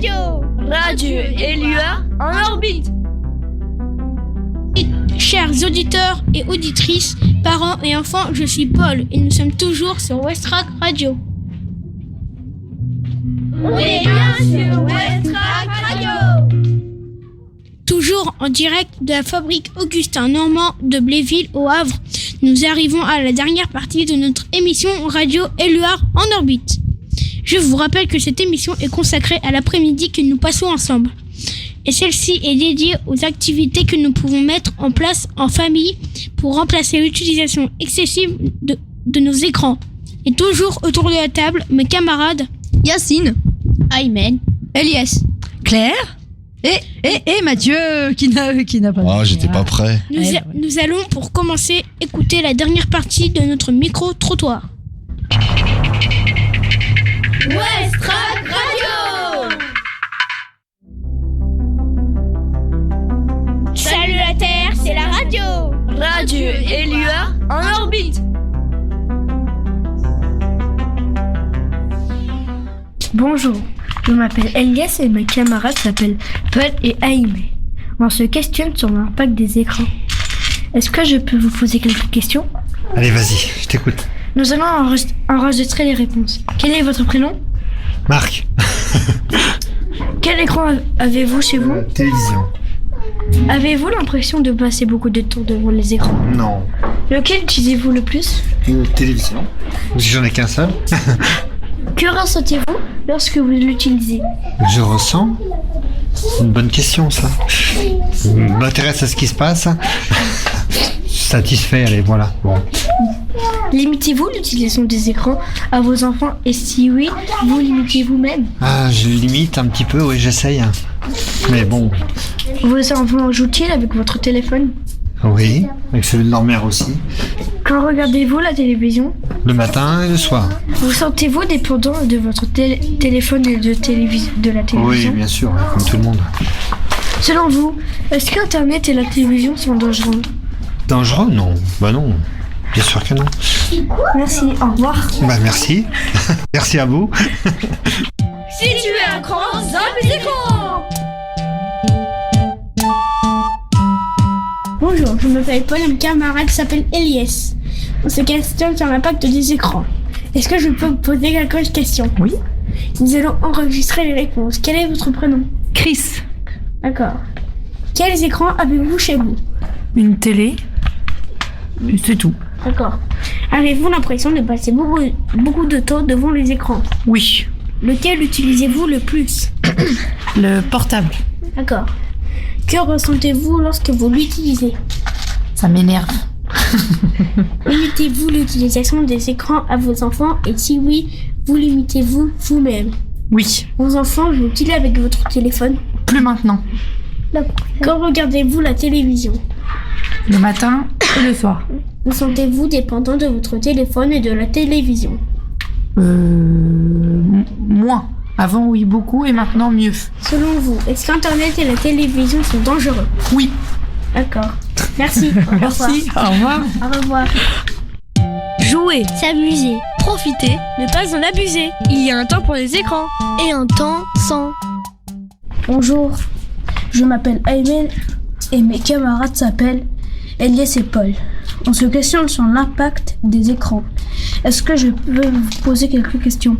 radio. Radio Élua en orbite. Chers auditeurs et auditrices, parents et enfants, je suis Paul et nous sommes toujours sur Westrack Radio. On est bien sur Westrack Radio. Toujours en direct de la fabrique Augustin Normand de Bléville au Havre, nous arrivons à la dernière partie de notre émission Radio Éluard en orbite. Je vous rappelle que cette émission est consacrée à l'après-midi que nous passons ensemble. Et celle-ci est dédiée aux activités que nous pouvons mettre en place en famille pour remplacer l'utilisation excessive de nos écrans. Et toujours autour de la table, mes camarades Yacine, Aymen, Elias, Claire et Mathieu qui n'a pas. Ah, j'étais pas prêt. Nous allons pour commencer écouter la dernière partie de notre micro-trottoir. Westrack Radio. Salut la Terre, c'est la radio. Radio Élua en orbite. Bonjour, je m'appelle Elias et mes camarades s'appellent Paul et Aimé. On se questionne sur l'impact des écrans. Est-ce que je peux vous poser quelques questions ? Allez, vas-y, je t'écoute. Nous allons enregistrer les réponses. Quel est votre prénom ? Marc. Quel écran avez-vous chez vous ? Télévision. Avez-vous l'impression de passer beaucoup de temps devant les écrans ? Non. Lequel utilisez-vous le plus ? Télévision. Si j'en ai qu'un seul. Que ressentez-vous lorsque vous l'utilisez ? Je ressens. C'est une bonne question, ça. Je m'intéresse à ce qui se passe. Satisfait, allez, voilà. Bon. Limitez-vous l'utilisation des écrans à vos enfants et si oui, vous limitez vous-même ? Ah, je limite un petit peu, oui, j'essaye. Mais bon, Vos enfants jouent-ils avec votre téléphone ? oui, avec celui de leur mère aussi. Quand regardez-vous la télévision ? Le matin et le soir. Vous sentez-vous dépendant de votre téléphone et de la télévision ? Oui, bien sûr, comme tout le monde. Selon vous, est-ce qu'Internet et la télévision sont dangereux ? Dangereux ? Non. Bah non. Bien sûr que non. Merci, au revoir. Bah merci. Merci à vous. Si tu es un cran, zappe les écrans. Bonjour, je m'appelle Paul et mon camarade s'appelle Elias. On se questionne sur l'impact des écrans. Est-ce que je peux vous poser quelques questions ? Oui. Nous allons enregistrer les réponses. Quel est votre prénom ? Chris, D'accord. Quels écrans avez-vous chez vous ? une télé, et c'est tout. D'accord. Avez-vous l'impression de passer beaucoup de temps devant les écrans ? Oui. Lequel utilisez-vous le plus ? Le portable, D'accord. Que ressentez-vous lorsque vous l'utilisez ? ça m'énerve. Limitez-vous l'utilisation des écrans à vos enfants et si oui, vous limitez-vous vous-même ? Oui. Vos enfants jouent-ils avec votre téléphone ? Plus maintenant. Quand regardez-vous la télévision ? Le matin et le soir. Vous sentez-vous dépendant de votre téléphone et de la télévision ? Moins. Avant, oui, beaucoup, et maintenant, mieux. Selon vous, est-ce qu'Internet et la télévision sont dangereux ? Oui. D'accord. Merci. Merci. Au revoir. Au revoir. Jouer, S'amuser. profiter, ne pas en abuser. Il y a un temps pour les écrans et un temps sans. Bonjour, je m'appelle Aymen et mes camarades s'appellent Elias et Paul. On se questionne sur l'impact des écrans. Est-ce que je peux vous poser quelques questions ?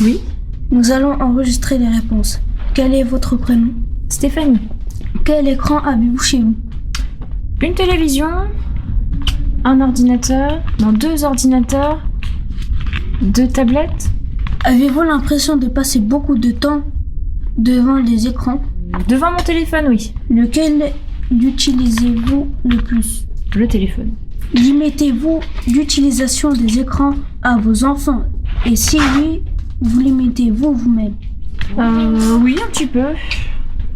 Oui. Nous allons enregistrer les réponses. Quel est votre prénom ? Stéphanie. Quel écran avez-vous chez vous ? Une télévision, un ordinateur, non, 2 ordinateurs, 2 tablettes. Avez-vous l'impression de passer beaucoup de temps devant les écrans ? Devant mon téléphone, oui. Lequel utilisez-vous le plus ? Le téléphone. Limitez-vous l'utilisation des écrans à vos enfants et si oui, vous limitez-vous vous-même ? Oui, un petit peu.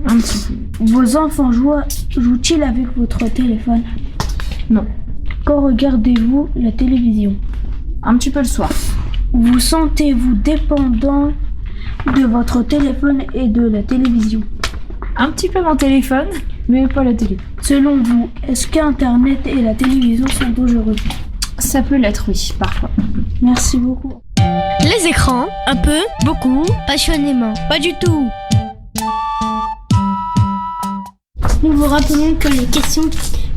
Un petit peu. Vos enfants jouent-ils avec votre téléphone ? Non. Quand regardez-vous la télévision ? Un petit peu le soir. Vous sentez-vous dépendant de votre téléphone et de la télévision ? Un petit peu mon téléphone, mais pas la télé. Selon vous, est-ce qu'Internet et la télévision sont dangereux ? Ça peut l'être, oui, parfois. Merci beaucoup. Les écrans, un peu, beaucoup, passionnément, pas du tout. Nous vous rappelons que les questions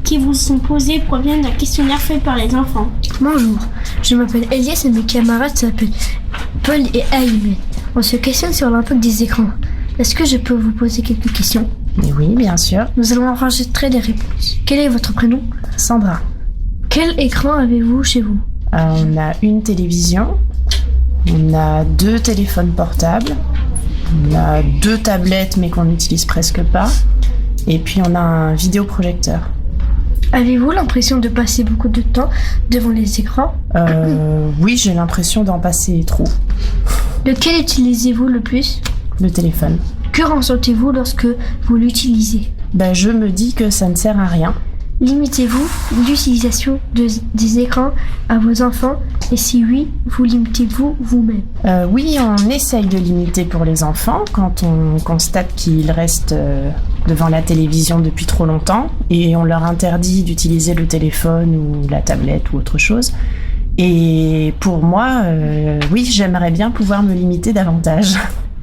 qui vous sont posées proviennent d'un questionnaire fait par les enfants. Bonjour, je m'appelle Elias et mes camarades s'appellent Paul et Aymen. On se questionne sur l'impact des écrans. Est-ce que je peux vous poser quelques questions? Oui, bien sûr. Nous allons enregistrer des réponses. Quel est votre prénom? Sandra. Quel écran avez-vous chez vous? On a une télévision, on a 2 téléphones portables, on a 2 tablettes mais qu'on n'utilise presque pas, et puis on a un vidéoprojecteur. Avez-vous l'impression de passer beaucoup de temps devant les écrans? Oui, j'ai l'impression d'en passer trop. Lequel utilisez-vous le plus? Le téléphone. Que ressentez-vous lorsque vous l'utilisez? Je me dis que ça ne sert à rien. Limitez-vous l'utilisation des écrans à vos enfants? Et si oui, vous limitez-vous vous-même? Oui, on essaye de limiter pour les enfants quand on constate qu'ils restent devant la télévision depuis trop longtemps et on leur interdit d'utiliser le téléphone ou la tablette ou autre chose. Et pour moi, oui, j'aimerais bien pouvoir me limiter davantage.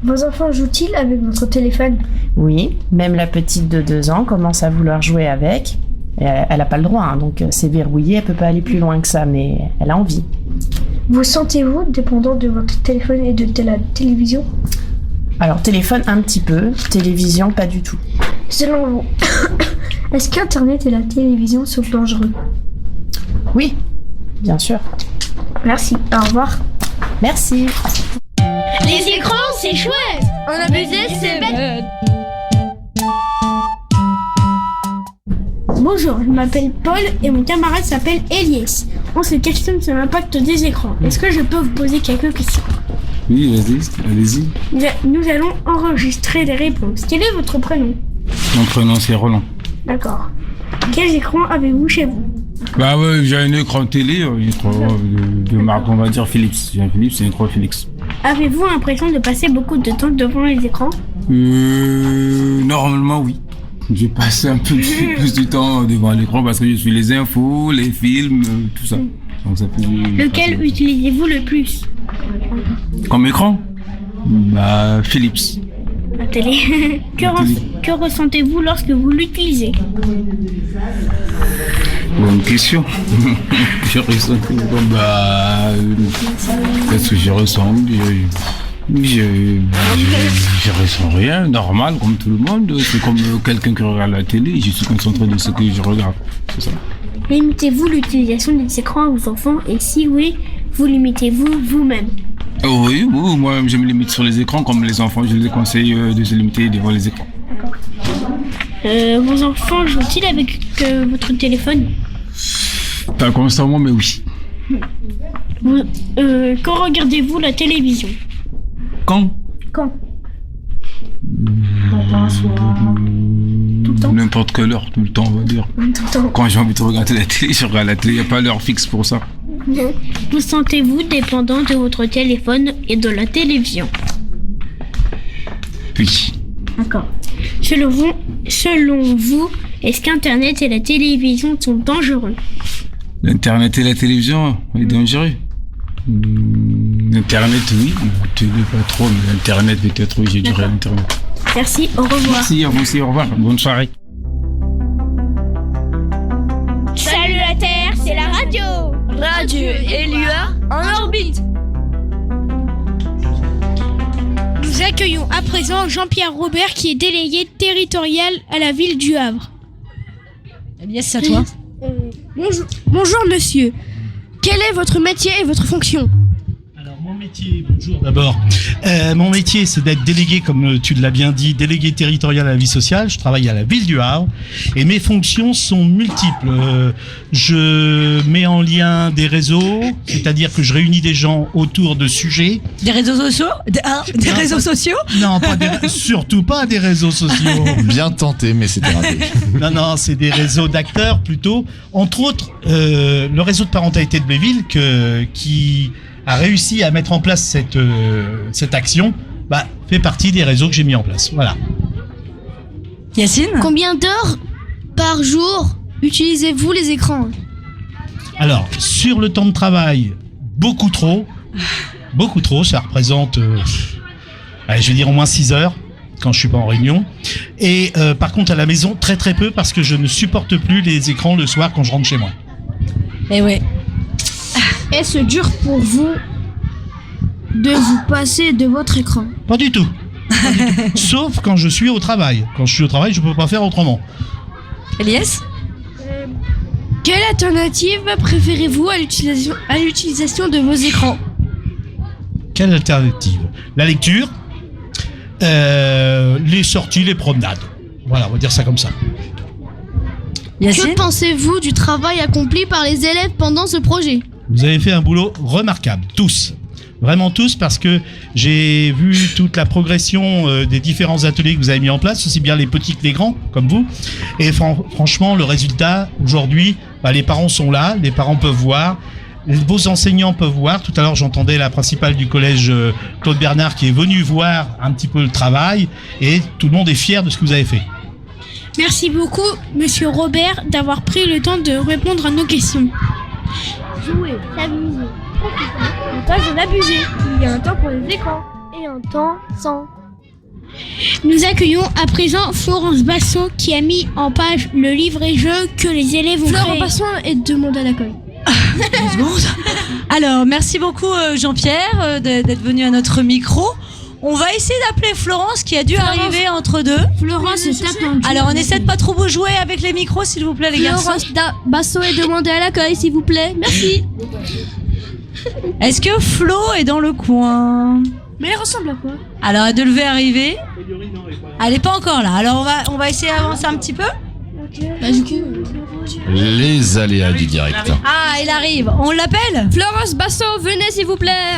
Vos enfants jouent-ils avec votre téléphone? Oui, même la petite de 2 ans commence à vouloir jouer avec. Elle n'a pas le droit, donc c'est verrouillé, elle peut pas aller plus loin que ça, mais elle a envie. Vous sentez-vous dépendant de votre téléphone et de la télévision? Alors téléphone un petit peu, télévision pas du tout. Selon vous, est-ce qu'Internet et la télévision sont dangereux? Oui, bien sûr. Merci, au revoir. Merci. Les écrans, c'est chouette. En abuser, c'est bête. Bonjour, je m'appelle Paul et mon camarade s'appelle Elias. On se questionne sur l'impact des écrans. Est-ce que je peux vous poser quelques questions? Oui, allez-y. Nous allons enregistrer des réponses. Quel est votre prénom? Mon prénom c'est Roland. D'accord. Quels écrans avez-vous chez vous? Ouais, j'ai un écran télé, de marque, on va dire Philips. J'ai un Philips, c'est un écran Philips. Avez-vous l'impression de passer beaucoup de temps devant les écrans? Normalement, oui. J'ai passé un peu plus de temps devant l'écran parce que je suis les infos, les films, tout ça. Donc ça fait Lequel utilisez-vous le plus? Comme écran? Philips. La télé. Que ressentez-vous lorsque vous l'utilisez? Bonne question. Je ressens qu'est-ce que je ressens? Je ressens rien, normal, comme tout le monde. C'est comme quelqu'un qui regarde la télé, je suis concentré de ce que je regarde. C'est ça. Limitez-vous l'utilisation des écrans à vos enfants et si oui, vous limitez-vous vous-même? Oui, moi je me limite sur les écrans, comme les enfants, je les conseille de se limiter devant les écrans. D'accord. Vos enfants jouent-ils avec votre téléphone? Pas constamment, mais oui. Quand regardez-vous la télévision? Quand? Tout le temps? N'importe quelle heure, tout le temps, on va dire. Tout le temps. Quand j'ai envie de regarder la télé, je regarde la télé, il n'y a pas l'heure fixe pour ça. Vous sentez-vous dépendant de votre téléphone et de la télévision? Oui. D'accord. Selon vous, est-ce qu'Internet et la télévision sont dangereux? L'internet et la télévision est dangereux. Internet, oui. Télé, pas trop, mais Internet, peut-être, oui, je dirais Internet. Merci, au revoir. Merci, à vous aussi, au revoir. Bonne soirée. Salut la Terre, c'est la radio. Radio Élua en orbite. Nous accueillons à présent Jean-Pierre Robert qui est délégué territorial à la ville du Havre. Yes, c'est à toi. Bonjour monsieur. Quel est votre métier et votre fonction? Alors mon métier, bonjour d'abord. Mon métier c'est d'être délégué, comme tu l'as bien dit, délégué territorial à la vie sociale. Je travaille à la ville du Havre et mes fonctions sont multiples. Je mets en lien des réseaux, c'est-à-dire que je réunis des gens autour de sujets. Des réseaux sociaux? Des réseaux sociaux? Non, surtout pas des réseaux sociaux. Bien tenté, mais c'était raté. Non, c'est des réseaux d'acteurs plutôt. Entre autres, le réseau de parentalité de Bléville qui a réussi à mettre en place cette action, fait partie des réseaux que j'ai mis en place. Voilà. Yacine? Combien d'heures par jour utilisez-vous les écrans? Alors, sur le temps de travail, beaucoup trop. Beaucoup trop, ça représente, je vais dire au moins 6 heures. quand je suis pas en réunion. Et par contre, à la maison, très très peu, parce que je ne supporte plus les écrans le soir quand je rentre chez moi. Eh ouais. Est-ce dur pour vous de vous passer de votre écran? Pas du tout. Pas du tout. Sauf quand je suis au travail. Quand je suis au travail, je peux pas faire autrement. Elias? Quelle alternative préférez-vous à l'utilisation de vos écrans? Quelle alternative? La lecture, les sorties, les promenades. Voilà, on va dire ça comme ça. Yacine? Que pensez-vous du travail accompli par les élèves pendant ce projet? Vous avez fait un boulot remarquable, tous. Vraiment tous, parce que j'ai vu toute la progression des différents ateliers que vous avez mis en place, aussi bien les petits que les grands, comme vous. Et franchement, le résultat, aujourd'hui, les parents sont là, les parents peuvent voir, vos enseignants peuvent voir. Tout à l'heure, j'entendais la principale du collège, Claude Bernard, qui est venue voir un petit peu le travail, et tout le monde est fier de ce que vous avez fait. Merci beaucoup, Monsieur Robert, d'avoir pris le temps de répondre à nos questions. Jouer, s'amuser, profiter, ne pas en abuser. Il y a un temps pour les écrans et un temps sans. Nous accueillons à présent Florence Bassot qui a mis en page le livre et jeu que les élèves ont créé. Florence Bassot est demandée à l'accueil. 2 secondes. Alors, merci beaucoup Jean-Pierre d'être venu à notre micro. On va essayer d'appeler Florence qui a dû arriver entre deux. Florence est attendue. Alors, on essaie de pas trop vous jouer avec les micros, s'il vous plaît, les garçons. Florence Bassot est demandée à l'accueil, s'il vous plaît. Merci. Est-ce que Flo est dans le coin? Mais elle ressemble à quoi? Alors, elle devait arriver. Elle est pas encore là. Alors, on va essayer d'avancer un petit peu. Les aléas du direct. Ah, elle arrive. On l'appelle? Florence Bassot, venez s'il vous plaît.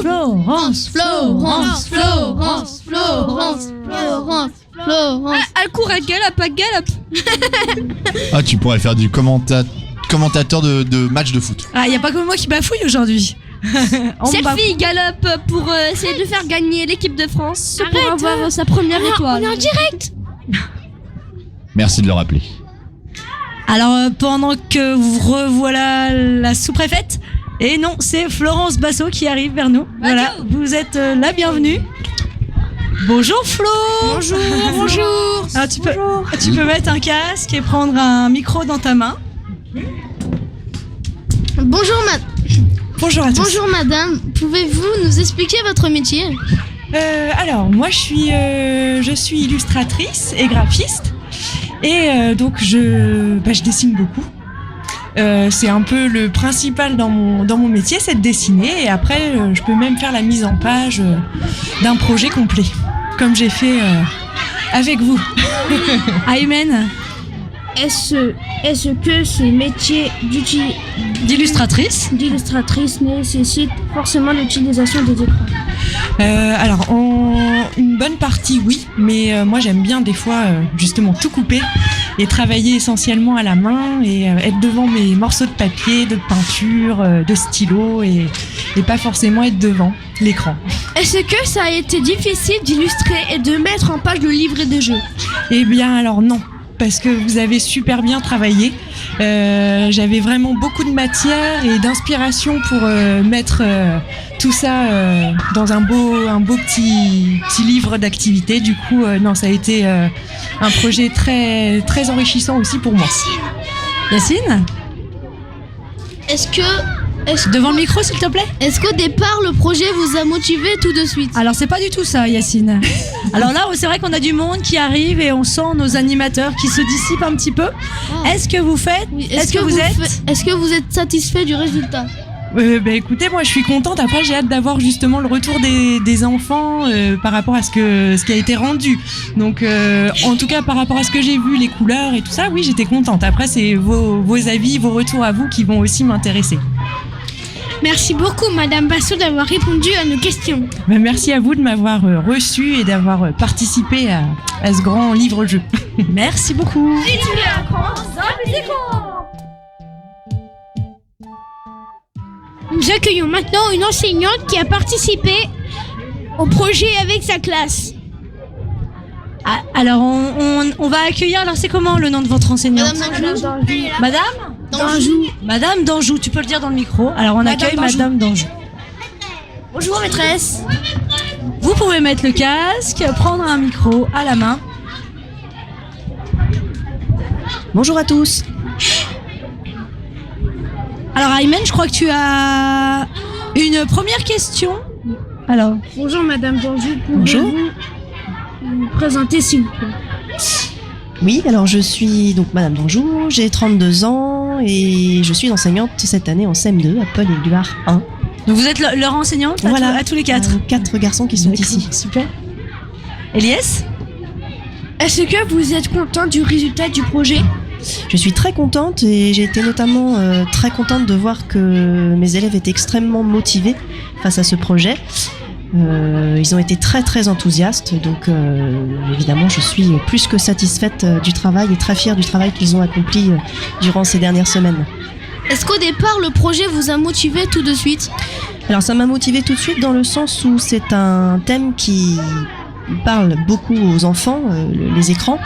Florence. Elle court, elle galope. Ah, tu pourrais faire du commentateur de match de foot. Ah, y a pas que moi qui bafouille aujourd'hui. Selfie galope pour essayer de faire gagner l'équipe de France pour Arrête, avoir sa première étoile. On est en direct. Merci de le rappeler. Alors, pendant que vous revoilà la sous-préfète, et non, c'est Florence Bassot qui arrive vers nous. Voilà, vous êtes la bienvenue. Bonjour Flo. Bonjour. Alors, tu peux mettre un casque et prendre un micro dans ta main. Bonjour à tous. Bonjour madame, pouvez-vous nous expliquer votre métier? Alors, moi je suis illustratrice et graphiste. Et donc je dessine beaucoup. C'est un peu le principal dans mon métier, c'est de dessiner. Et après, je peux même faire la mise en page d'un projet complet, comme j'ai fait avec vous. Aymen, Est-ce que ce métier d'illustratrice nécessite forcément l'utilisation des écrans? Alors, une bonne partie, oui. Mais moi, j'aime bien des fois, justement, tout couper et travailler essentiellement à la main et être devant mes morceaux de papier, de peinture, de stylo et pas forcément être devant l'écran. Est-ce que ça a été difficile d'illustrer et de mettre en page le livret de jeu? Eh bien, alors non. Parce que vous avez super bien travaillé. J'avais vraiment beaucoup de matière et d'inspiration pour mettre tout ça dans un beau petit livre d'activité. Du coup, non, ça a été un projet très, très enrichissant aussi pour moi. Yacine, devant le micro, s'il te plaît. Est-ce qu'au départ, le projet vous a motivé tout de suite? Alors, c'est pas du tout ça, Yacine. Alors là, c'est vrai qu'on a du monde qui arrive et on sent nos animateurs qui se dissipent un petit peu. Est-ce que vous faites? Est-ce que vous êtes satisfait du résultat? Écoutez, moi je suis contente. Après, j'ai hâte d'avoir justement le retour des enfants par rapport à ce qui a été rendu. Donc, en tout cas, par rapport à ce que j'ai vu, les couleurs et tout ça, oui, j'étais contente. Après, c'est vos avis, vos retours à vous qui vont aussi m'intéresser. Merci beaucoup, Madame Bassot, d'avoir répondu à nos questions. Merci à vous de m'avoir reçu et d'avoir participé à ce grand livre-jeu. Merci beaucoup. Nous accueillons maintenant une enseignante qui a participé au projet avec sa classe. Ah, alors, on va accueillir. Alors, c'est comment le nom de votre enseignante? Madame Danjou. Madame Danjou, tu peux le dire dans le micro. Alors, on accueille Madame Danjou. Bonjour maîtresse. Vous pouvez mettre le casque, prendre un micro à la main. Bonjour à tous. Alors Aymen, je crois que tu as une première question. Alors. Bonjour Madame Danjou, Bonjour. pouvez-vous vous présenter s'il vous plaît? Oui, alors je suis donc Madame Danjou, j'ai 32 ans et je suis enseignante cette année en CM2 à Paul Éluard 1. Donc vous êtes leur enseignante Voilà, à tous les quatre. 4 garçons qui sont ici. Super. Elias, Est-ce que vous êtes content du résultat du projet? Je suis très contente et j'ai été notamment très contente de voir que mes élèves étaient extrêmement motivés face à ce projet. Ils ont été très très enthousiastes, donc évidemment je suis plus que satisfaite du travail et très fière du travail qu'ils ont accompli durant ces dernières semaines. Est-ce qu'au départ, le projet vous a motivé tout de suite? Alors ça m'a motivée tout de suite dans le sens où c'est un thème qui parle beaucoup aux enfants, les écrans,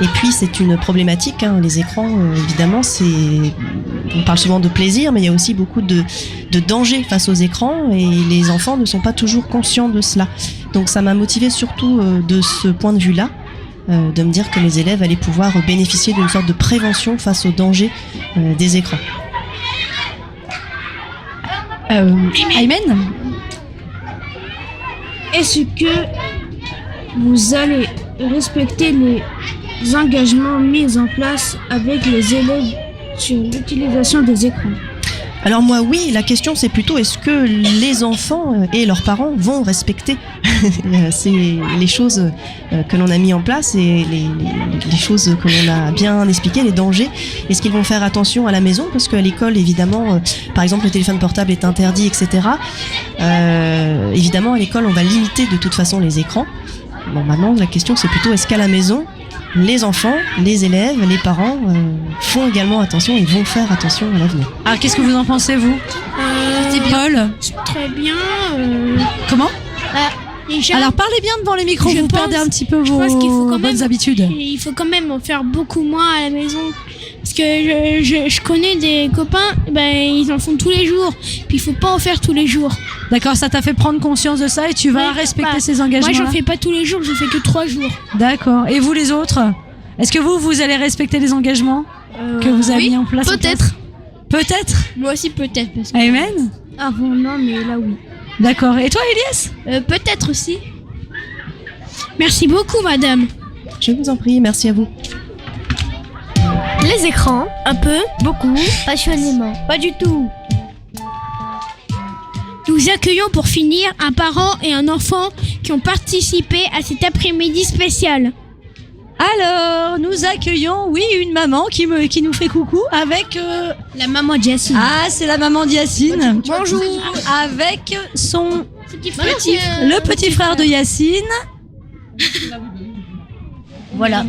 et puis c'est une problématique, hein, les écrans évidemment on parle souvent de plaisir, mais il y a aussi beaucoup de danger face aux écrans et les enfants ne sont pas toujours conscients de cela. Donc ça m'a motivée surtout de ce point de vue-là, de me dire que mes élèves allaient pouvoir bénéficier d'une sorte de prévention face aux dangers des écrans. Aymen, Est-ce que vous allez respecter les engagements mis en place avec les élèves sur l'utilisation des écrans? Alors moi oui, la question c'est plutôt est-ce que les enfants et leurs parents vont respecter les choses que l'on a mis en place et les choses que l'on a bien expliquées, les dangers. Est-ce qu'ils vont faire attention à la maison? Parce qu'à l'école évidemment, par exemple le téléphone portable est interdit, etc. Évidemment à l'école on va limiter de toute façon les écrans. Bon maintenant la question c'est plutôt est-ce qu'à la maison les enfants, les élèves, les parents font également attention et vont faire attention à l'avenir. alors qu'est-ce que vous en pensez vous? Paul, Très bien. comment? Déjà, Alors parlez bien devant les micros, vous perdez un petit peu vos bonnes habitudes. il faut quand même en faire beaucoup moins à la maison. Parce que je connais des copains, ils en font tous les jours. Puis il faut pas en faire tous les jours. D'accord, ça t'a fait prendre conscience de ça et tu vas respecter ces engagements. Moi, j'en fais pas tous les jours, je fais que 3 jours. D'accord. Et vous les autres? Est-ce que vous allez respecter les engagements que vous avez mis en place? Peut-être. Peut-être. Moi aussi, peut-être. Parce que... Amen. Avant, non, mais là, oui. D'accord. Et toi, Elias? Peut-être aussi. Merci beaucoup, madame. Je vous en prie, merci à vous. Les écrans, un peu, beaucoup, passionnément. Pas du tout. Nous accueillons pour finir un parent et un enfant qui ont participé à cet après-midi spécial. Alors, nous accueillons, oui, une maman qui nous fait coucou avec... La maman de Yacine. Ah, c'est la maman de Yacine. Bonjour. Avec son... Le le petit frère de Yacine. Voilà.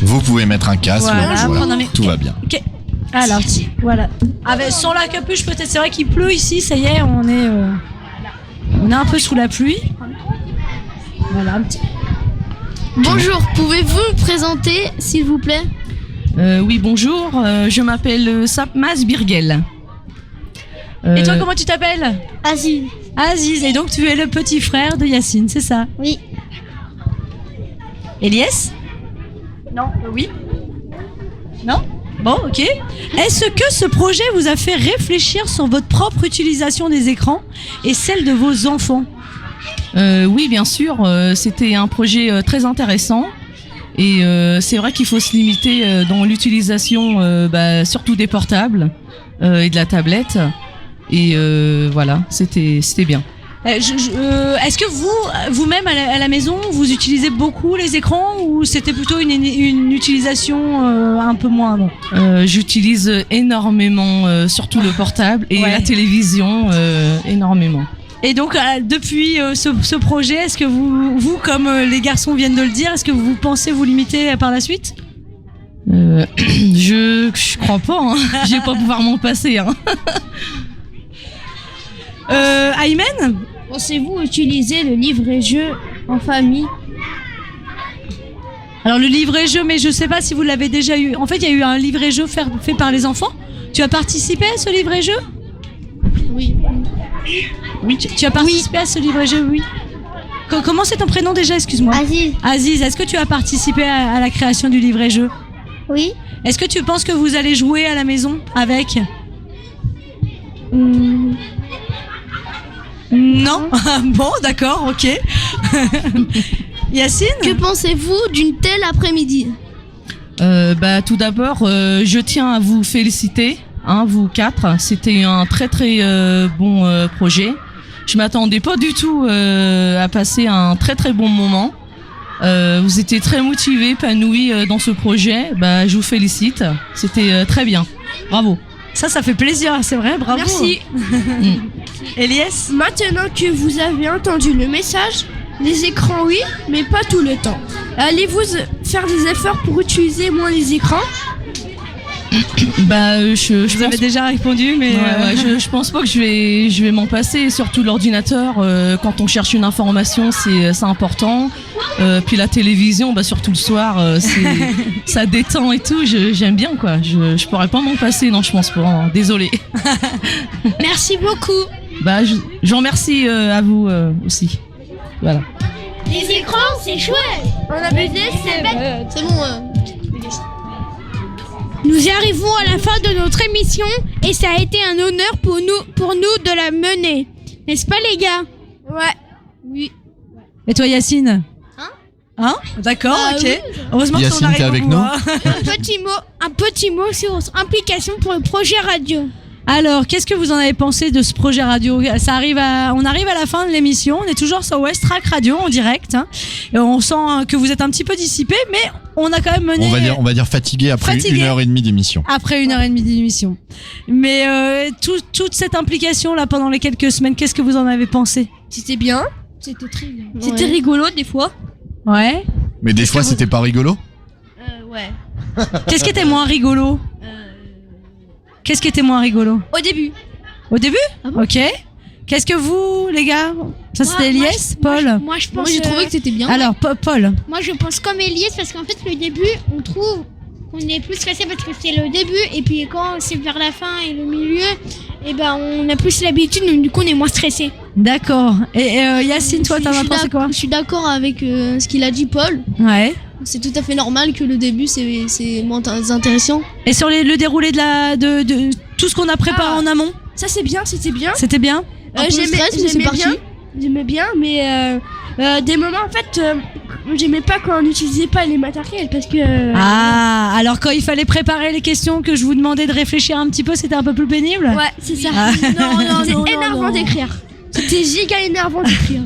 Vous pouvez mettre un casque, Voilà, prendre un tout va bien. Ok. Alors, voilà. Avec sans la capuche, peut-être. C'est vrai qu'il pleut ici, ça y est, on est un peu sous la pluie. Voilà, un petit... Bonjour, pouvez-vous me présenter, s'il vous plaît? Oui, bonjour, je m'appelle Sapmas Birgel. Et toi, comment tu t'appelles? Aziz. Aziz, et donc tu es le petit frère de Yacine, c'est ça? Oui. Elias? Non, oui. Non? Bon, ok. Est-ce que ce projet vous a fait réfléchir sur votre propre utilisation des écrans et celle de vos enfants? Oui, bien sûr, c'était un projet très intéressant. Et c'est vrai qu'il faut se limiter dans l'utilisation surtout des portables et de la tablette. Et voilà, c'était bien. Est-ce que vous-même à la maison, vous utilisez beaucoup les écrans ou c'était plutôt une utilisation un peu moindre? J'utilise énormément, surtout le portable et la télévision, énormément. Et donc, depuis ce projet, est-ce que vous, comme les garçons viennent de le dire, est-ce que vous pensez vous limiter par la suite? Je crois pas, hein. Je vais pas pouvoir m'en passer. Hein. Aymen, pensez-vous utiliser le livret-jeu en famille? Alors le livret-jeu, mais je sais pas si vous l'avez déjà eu. En fait, il y a eu un livret-jeu fait par les enfants. Tu as participé à ce livret-jeu? Oui. Oui. Tu as participé à ce livre-jeu, oui. Comment c'est ton prénom déjà, excuse-moi? Aziz. Aziz, est-ce que tu as participé à la création du livret-jeu? Oui. Est-ce que tu penses que vous allez jouer à la maison avec? Non. Bon, d'accord, ok. Yacine? Que pensez-vous d'une telle après-midi? Tout d'abord, je tiens à vous féliciter, vous 4. C'était un très très bon projet. Je m'attendais pas du tout à passer un très très bon moment. Vous étiez très motivés, épanouis dans ce projet. Je vous félicite. C'était très bien. Bravo. Ça fait plaisir, c'est vrai, bravo. Merci. Elias? Maintenant que vous avez entendu le message, les écrans oui, mais pas tout le temps. Allez-vous faire des efforts pour utiliser moins les écrans? Vous avez déjà répondu, mais je pense pas que je vais m'en passer. Surtout l'ordinateur, quand on cherche une information, c'est important. Puis la télévision, surtout le soir, ça détend et tout. J'aime bien quoi. Je pourrais pas m'en passer, non, je pense pas. Hein. Désolé. Merci beaucoup. Je vous remercie à vous aussi. Voilà. Les écrans, c'est chouette. On a baisé, c'est bête. C'est bon. Nous arrivons à la fin de notre émission et ça a été un honneur pour nous de la mener. N'est-ce pas les gars? Ouais. Oui. Et toi Yacine? Hein? D'accord, ok. Oui. Heureusement que Yacine, on arrive t'es avec au bout, nous? hein. Un petit mot sur votre implication pour le projet radio. Alors, qu'est-ce que vous en avez pensé de ce projet radio? On arrive à la fin de l'émission. On est toujours sur West Track Radio en direct. Et on sent que vous êtes un petit peu dissipés, mais on a quand même mené. On va dire fatigué après 1h30 d'émission. Après 1h30 d'émission. Mais toute cette implication là pendant les quelques semaines, qu'est-ce que vous en avez pensé? C'était bien. C'était très bien. C'était rigolo des fois. Ouais. Mais des fois, c'était pas rigolo? Ouais. Qu'est-ce qui était moins rigolo? Qu'est-ce qui était moins rigolo? Au début. Au début? Ah bon? Ok. Qu'est-ce que vous, les gars? Ça c'était Elias, Paul? Moi je pense. Moi j'ai trouvé que c'était bien. Alors, Paul. Moi je pense comme Elias parce qu'en fait le début on trouve qu'on est plus stressé parce que c'est le début et puis quand c'est vers la fin et le milieu, on a plus l'habitude donc du coup on est moins stressé. D'accord. Et Yacine, toi t'en as pensé quoi? Je suis d'accord avec ce qu'il a dit Paul. Ouais. C'est tout à fait normal que le début c'est moins intéressant. Et sur le déroulé de tout ce qu'on a préparé en amont? Ça c'est bien, c'était bien. C'était bien? J'aimais bien, mais des moments en fait, j'aimais pas quand on n'utilisait pas les matériels parce que. Alors quand il fallait préparer les questions que je vous demandais de réfléchir un petit peu, c'était un peu plus pénible? Ouais, c'est ça. Non, c'est énervant d'écrire. C'était giga énervant d'écrire.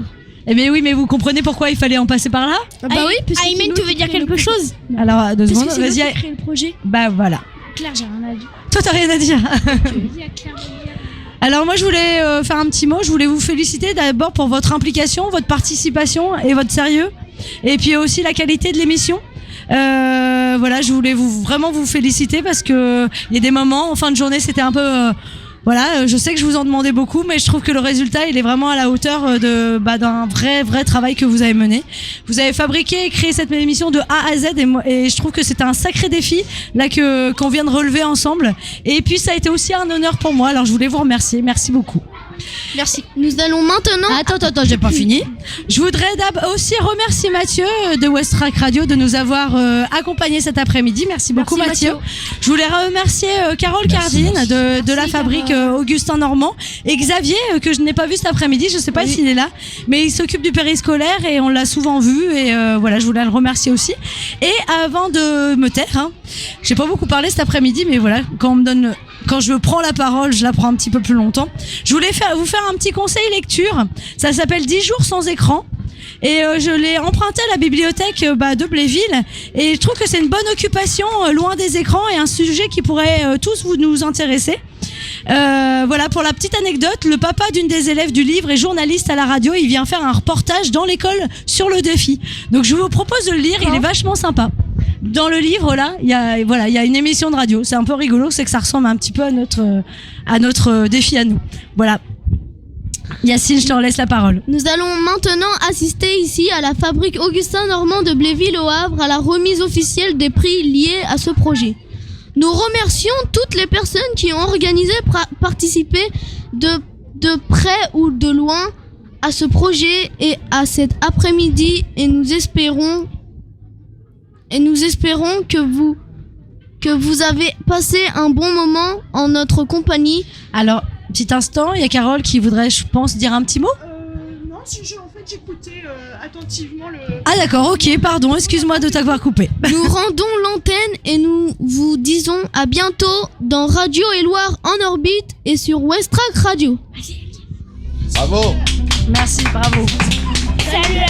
Eh bien oui, mais vous comprenez pourquoi il fallait en passer par là? Oui, parce que Aymen, tu veux dire quelque chose? Alors, 2 secondes, vas-y. vas-y. Créer le projet. Voilà. Claire, j'ai rien à dire. Toi, t'as rien à dire. Vas-y à Claire. Alors moi, je voulais faire un petit mot. Je voulais vous féliciter d'abord pour votre implication, votre participation et votre sérieux. Et puis aussi la qualité de l'émission. Je voulais vraiment vous féliciter parce que il y a des moments, en fin de journée, c'était un peu... je sais que je vous en demandais beaucoup, mais je trouve que le résultat, il est vraiment à la hauteur d'un vrai travail que vous avez mené. Vous avez fabriqué et créé cette émission de A à Z et je trouve que c'était un sacré défi là qu'on vient de relever ensemble. Et puis ça a été aussi un honneur pour moi. Alors je voulais vous remercier. Merci beaucoup. Merci. Nous allons maintenant. Attends, j'ai pas fini. Je voudrais aussi remercier Mathieu de West Track Radio de nous avoir accompagnés cet après-midi. Merci beaucoup Mathieu. Je voulais remercier Carole Cardine de la fabrique Augustin Normand et Xavier que je n'ai pas vu cet après-midi. Je sais pas s'il est là, mais il s'occupe du périscolaire et on l'a souvent vu et je voulais le remercier aussi. Et avant de me taire, j'ai pas beaucoup parlé cet après-midi, mais voilà, quand je prends la parole, je la prends un petit peu plus longtemps. Je voulais vous faire un petit conseil lecture. Ça s'appelle 10 jours sans écran. Et je l'ai emprunté à la bibliothèque de Bléville. Et je trouve que c'est une bonne occupation, loin des écrans, et un sujet qui pourrait tous nous intéresser. Pour la petite anecdote, le papa d'une des élèves du livre est journaliste à la radio. Il vient faire un reportage dans l'école sur le défi. Donc je vous propose de le lire, il est vachement sympa. Dans le livre là, il y a une émission de radio. C'est un peu rigolo, c'est que ça ressemble un petit peu à notre défi à nous. Voilà. Yacine, je te laisse la parole. Nous allons maintenant assister ici à la fabrique Augustin Normand de Bléville au Havre à la remise officielle des prix liés à ce projet. Nous remercions toutes les personnes qui ont organisé, participé de près ou de loin à ce projet et à cet après-midi et nous espérons que vous avez passé un bon moment en notre compagnie. Alors, petit instant, il y a Carole qui voudrait, je pense, dire un petit mot. Non, en fait, j'écoutais attentivement le... Ah d'accord, ok, pardon, excuse-moi de t'avoir coupé. Nous rendons l'antenne et nous vous disons à bientôt dans Radio Éloire en orbite et sur Westrack Radio. Bravo. Merci, bravo. Salut